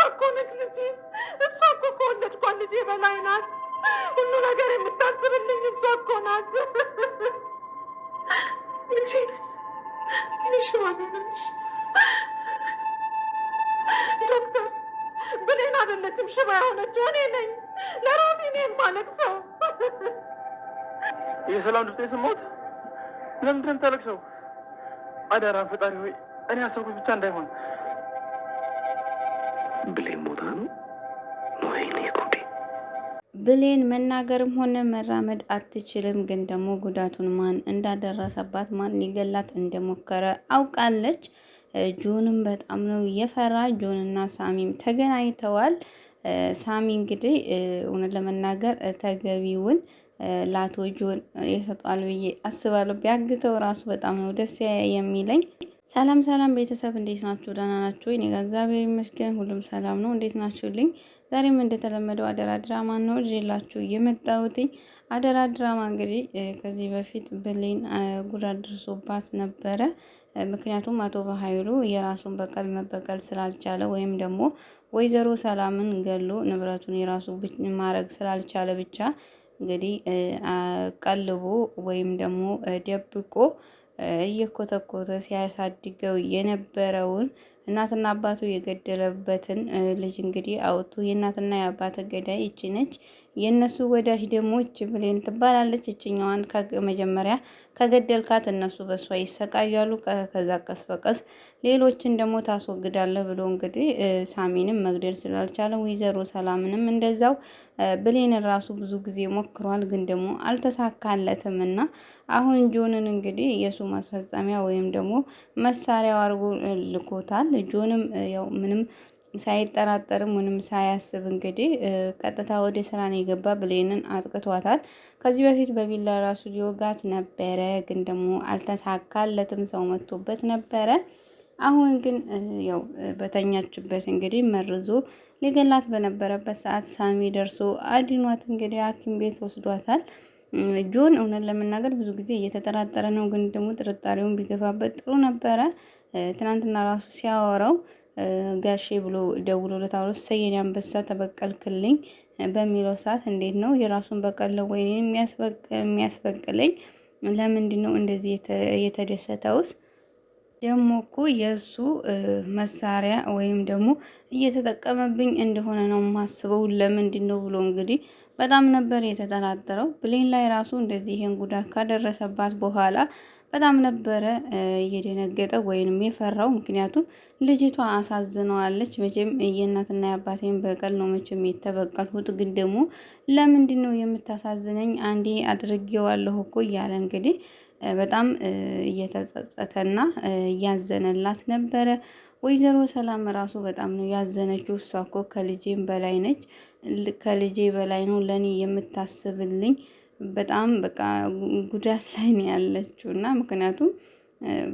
እኮ ነች ልጄ። እሷ እኮ ከወለድኳት ልጄ በላይ ናት። ሁሉ ነገር የምታስብልኝ እሷ እኮ ናት። ልጄ ልሽ ማለነች ዶክተር ብሌን አይደለችም ሽባ የሆነችው እኔ ነኝ። ለራሴ እኔ የማለቅሰው። የሰላም ድምፅ የሰማሁት ለምንድን ነው የምታለቅሰው? አደራን ፈጣሪ ሆይ እኔ ያሰብኩት ብቻ እንዳይሆን። ብሌን ሞታ ነው? ወይኔ ጉዴ! ብሌን መናገርም ሆነ መራመድ አትችልም። ግን ደግሞ ጉዳቱን ማን እንዳደረሰባት ማን ሊገላት እንደሞከረ አውቃለች። ጆንም በጣም ነው የፈራ። ጆንና ሳሚም ተገናኝተዋል። ሳሚ እንግዲህ እውነት ለመናገር ተገቢውን ለአቶ ጆን ይሰጧል ብዬ አስባለሁ። ቢያግተው ራሱ በጣም ነው ደስ የሚለኝ። ሰላም ሰላም ቤተሰብ እንዴት ናችሁ? ደህና ናችሁ? እኔ ጋር እግዚአብሔር ይመስገን ሁሉም ሰላም ነው። እንዴት ናችሁልኝ? ዛሬም እንደተለመደው አደራ ድራማ ነው ይዤላችሁ የመጣሁት። አደራ ድራማ እንግዲህ ከዚህ በፊት ብሌን ጉዳት ደርሶባት ነበረ። ምክንያቱም አቶ በኃይሉ የራሱን በቀል መበቀል ስላልቻለ ወይም ደግሞ ወይዘሮ ሰላምን ገሎ ንብረቱን የራሱ ማድረግ ስላልቻለ ብቻ እንግዲህ ቀልቦ ወይም ደግሞ ደብቆ እየኮተኮተ ሲያሳድገው የነበረውን እናትና አባቱ የገደለበትን ልጅ እንግዲህ አውጡ። የእናትና የአባት ገዳይ እቺ ነች። የእነሱ ወዳጅ ደግሞ እች ብሌን ትባላለች። እችኛዋን መጀመሪያ ከገደልካት እነሱ በሷ ይሰቃያሉ። ከዛ ቀስ በቀስ ሌሎችን ደግሞ ታስወግዳለህ ብሎ እንግዲህ ሳሚንም መግደል ስላልቻለ ወይዘሮ ሰላምንም እንደዛው ብሌን ራሱ ብዙ ጊዜ ሞክሯል፣ ግን ደግሞ አልተሳካለትም። እና አሁን ጆንን እንግዲህ የሱ ማስፈጸሚያ ወይም ደግሞ መሳሪያው አድርጎ ልኮታል። ጆንም ያው ምንም ሳይጠራጠርም ምንም ሳያስብ እንግዲህ ቀጥታ ወደ ስራ ነው የገባ። ብሌንን አጥቅቷታል። ከዚህ በፊት በቢላ ራሱ ሊወጋት ነበረ፣ ግን ደግሞ አልተሳካለትም። ሰው መጥቶበት ነበረ። አሁን ግን ያው በተኛችበት እንግዲህ መርዞ ሊገላት በነበረበት ሰዓት ሳሚ ደርሶ አድኗት እንግዲህ ሐኪም ቤት ወስዷታል። ጆን እውነት ለመናገር ብዙ ጊዜ እየተጠራጠረ ነው፣ ግን ደግሞ ጥርጣሬውን ቢገፋበት ጥሩ ነበረ። ትናንትና ራሱ ሲያወራው ጋሼ ብሎ ደውሎለት አውሮ ሰየኔ አንበሳ ተበቀልክልኝ በሚለው ሰዓት እንዴት ነው የራሱን በቀል ወይ የሚያስበቅለኝ? ለምንድን ነው እንደዚህ የተደሰተውስ? ደግሞ እኮ የእሱ መሳሪያ ወይም ደግሞ እየተጠቀመብኝ እንደሆነ ነው የማስበው። ለምንድን ነው ብሎ እንግዲህ በጣም ነበር የተጠራጠረው። ብሌን ላይ ራሱ እንደዚህ ይሄን ጉዳት ካደረሰባት በኋላ በጣም ነበረ እየደነገጠ ወይንም የፈራው። ምክንያቱም ልጅቷ አሳዝነዋለች። መቼም የእናትና የአባቴን በቀል ነው መቼም የተበቀልሁት፣ ግን ደግሞ ለምንድን ነው የምታሳዝነኝ? አንዴ አድርጌዋለሁ እኮ እያለ እንግዲህ በጣም እየተጸጸተና እያዘነላት ነበረ። ወይዘሮ ሰላም ራሱ በጣም ነው ያዘነችው። እሷ እኮ ከልጄም በላይ ነች፣ ከልጄ በላይ ነው ለኔ የምታስብልኝ። በጣም በቃ ጉዳት ላይ ነው ያለችው። እና ምክንያቱም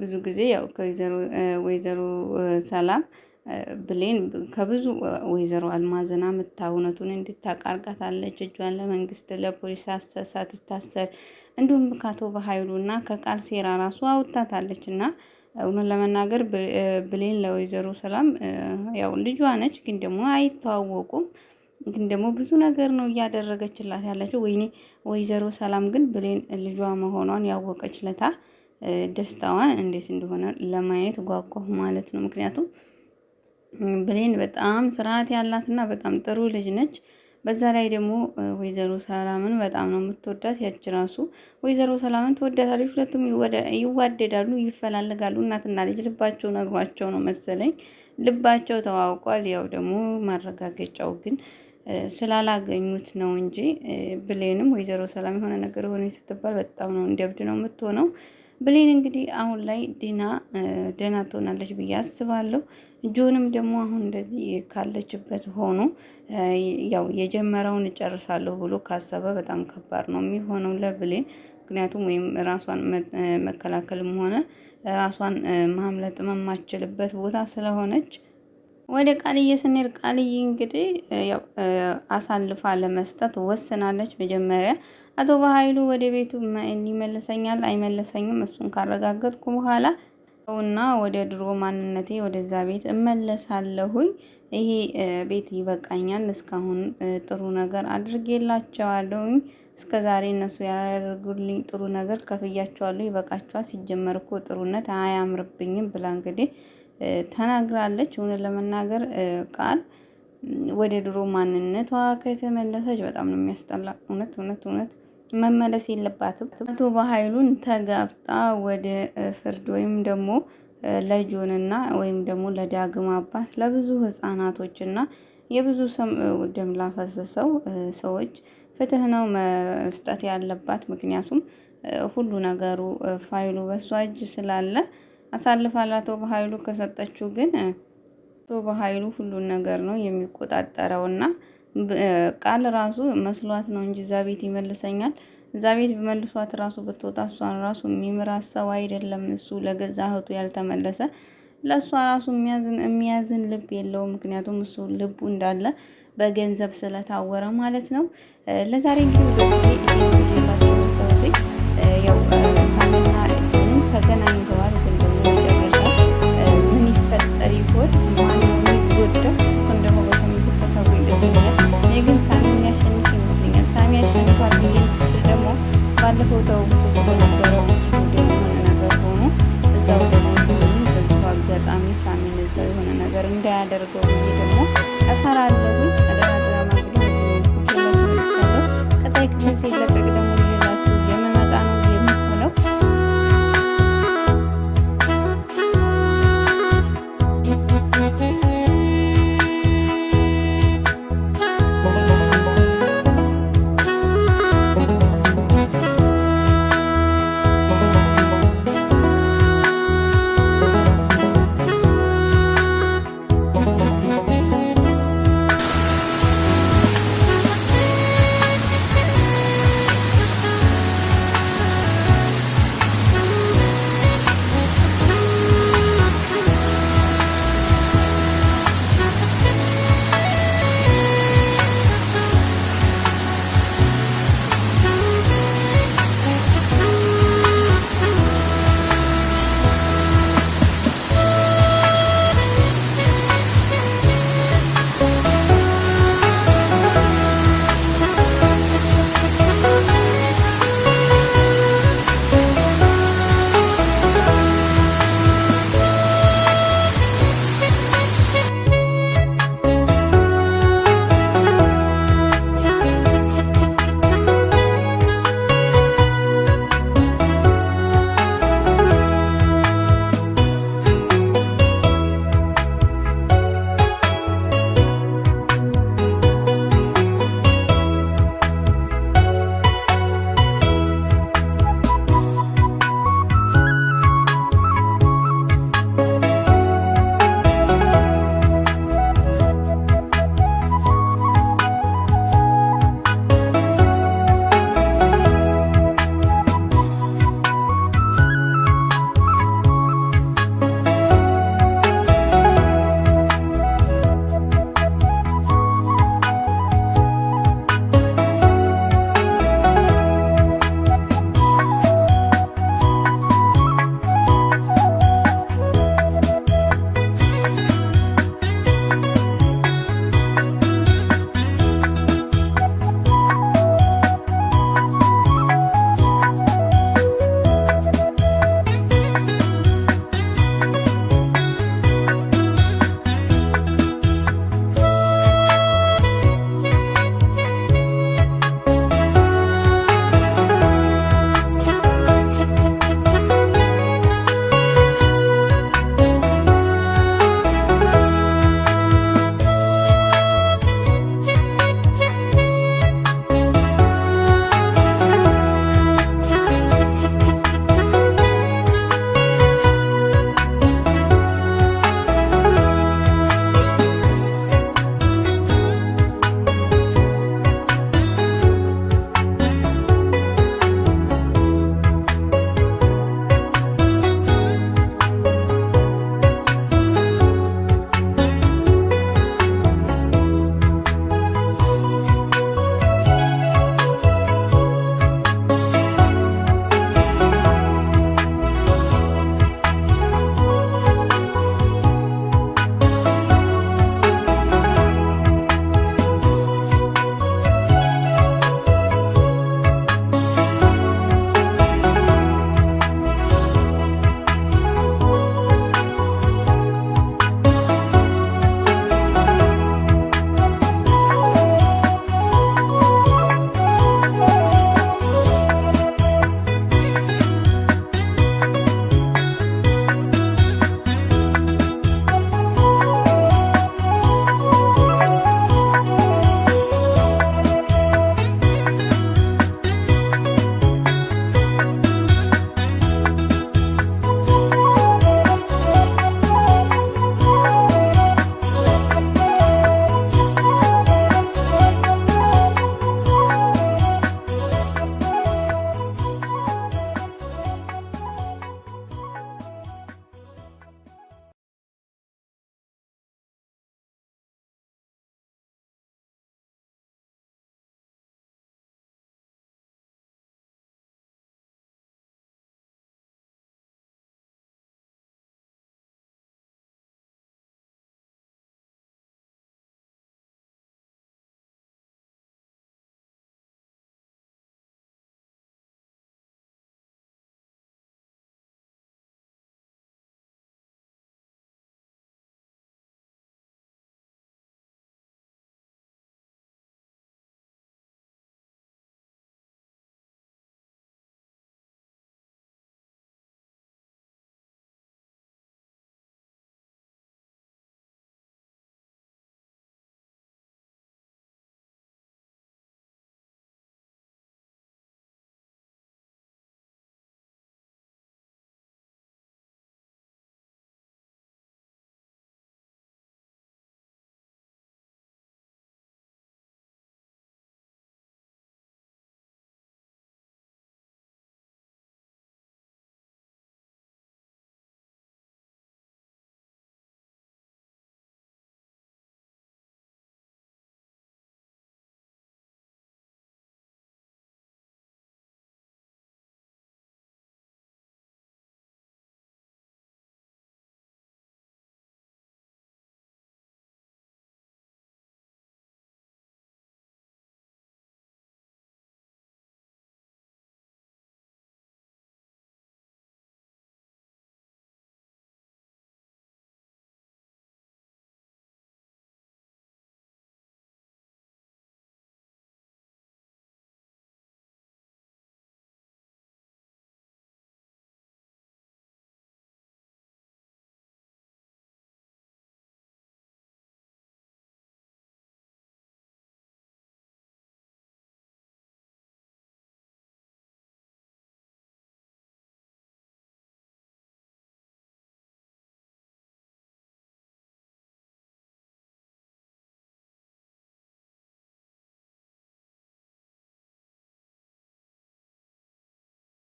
ብዙ ጊዜ ያው ወይዘሮ ሰላም ብሌን ከብዙ ወይዘሮ አልማዝና እውነቱን እንድታቃርጋታለች። እጇን ለመንግስት ለፖሊስ ሳትታሰር እንዲሁም ከአቶ በኃይሉና ከቃል ሴራ ራሱ አውጥታታለች። እና እውነት ለመናገር ብሌን ለወይዘሮ ሰላም ያው ልጇ ነች፣ ግን ደግሞ አይተዋወቁም። ግን ደግሞ ብዙ ነገር ነው እያደረገችላት ያለችው። ወይኔ ወይዘሮ ሰላም ግን ብሌን ልጇ መሆኗን ያወቀች ለታ ደስታዋን እንዴት እንደሆነ ለማየት ጓጓሁ ማለት ነው። ምክንያቱም ብሌን በጣም ስርዓት ያላትና በጣም ጥሩ ልጅ ነች። በዛ ላይ ደግሞ ወይዘሮ ሰላምን በጣም ነው የምትወዳት። ያች ራሱ ወይዘሮ ሰላምን ትወዳታለች። ሁለቱም ይዋደዳሉ፣ ይፈላለጋሉ። እናትና ልጅ ልባቸው ነግሯቸው ነው መሰለኝ ልባቸው ተዋውቋል። ያው ደግሞ ማረጋገጫው ግን ስላላገኙት ነው እንጂ ብሌንም ወይዘሮ ሰላም የሆነ ነገር ሆነ ስትባል በጣም ነው እንደብድ ነው የምትሆነው። ብሌን እንግዲህ አሁን ላይ ደህና ትሆናለች ብዬ አስባለሁ። ጆንም ደግሞ አሁን እንደዚህ ካለችበት ሆኖ ያው የጀመረውን እጨርሳለሁ ብሎ ካሰበ በጣም ከባድ ነው የሚሆነው ለብሌን። ምክንያቱም ወይም ራሷን መከላከልም ሆነ ራሷን ማምለጥ የማትችልበት ቦታ ስለሆነች ወደ ቃልዬ ስንሄድ ቃልዬ እንግዲህ ያው አሳልፋ ለመስጠት ወስናለች። መጀመሪያ አቶ በኃይሉ ወደ ቤቱ ይመልሰኛል አይመልሰኝም እሱን ካረጋገጥኩ በኋላ እና ወደ ድሮ ማንነቴ ወደዛ ቤት እመለሳለሁኝ። ይሄ ቤት ይበቃኛል። እስካሁን ጥሩ ነገር አድርጌላቸዋለሁኝ። እስከ ዛሬ እነሱ ያላደረጉልኝ ጥሩ ነገር ከፍያቸዋለሁ። ይበቃቸዋል። ሲጀመር እኮ ጥሩነት አያምርብኝም ብላ እንግዲህ ተናግራለች። እውነት ለመናገር ቃል ወደ ድሮ ማንነቷ ከተመለሰች በጣም ነው የሚያስጠላ። እውነት መመለስ የለባትም። አቶ በኃይሉን ተጋፍጣ ወደ ፍርድ ወይም ደግሞ ለጆንና ወይም ደግሞ ለዳግም አባት ለብዙ ህጻናቶችና የብዙ ደም ላፈሰሰው ሰዎች ፍትህ ነው መስጠት ያለባት። ምክንያቱም ሁሉ ነገሩ ፋይሉ በሷ እጅ ስላለ አሳልፋ ለአቶ በኃይሉ ከሰጠችው ግን አቶ በኃይሉ ሁሉን ነገር ነው የሚቆጣጠረውና ቃል ራሱ መስሏት ነው እንጂ እዛ ቤት ይመልሰኛል እዛ ቤት በመልሷት ራሱ ብትወጣ እሷን ራሱ የሚምራት ሰው አይደለም። እሱ ለገዛ እህቱ ያልተመለሰ ለእሷ ራሱ የሚያዝን ልብ የለውም። ምክንያቱም እሱ ልቡ እንዳለ በገንዘብ ስለታወረ ማለት ነው። ለዛሬ እንግዲህ ያው ሳሚና ጆንም ተገናኝተዋል። ግን ደግሞ መጨረሻ ምን ይፈጠር ይሆን? ማነው የሚጎዳው? እሱም ደግሞ በኮሜንት ተሳቡ ይደኛል። እኔ ግን ሳሚ የሚያሸንፍ ይመስለኛል። ሳሚ ያሸንፋል ብዬ ስል ደግሞ ባለፈው ተውቶ ስለነበረ የሆነ ነገር ሆኖ እዛው ደግሞ በዚሁ አጋጣሚ ሳሚን እዛው የሆነ ነገር እንዳያደርገው ብዬ ደግሞ እፈራለሁ።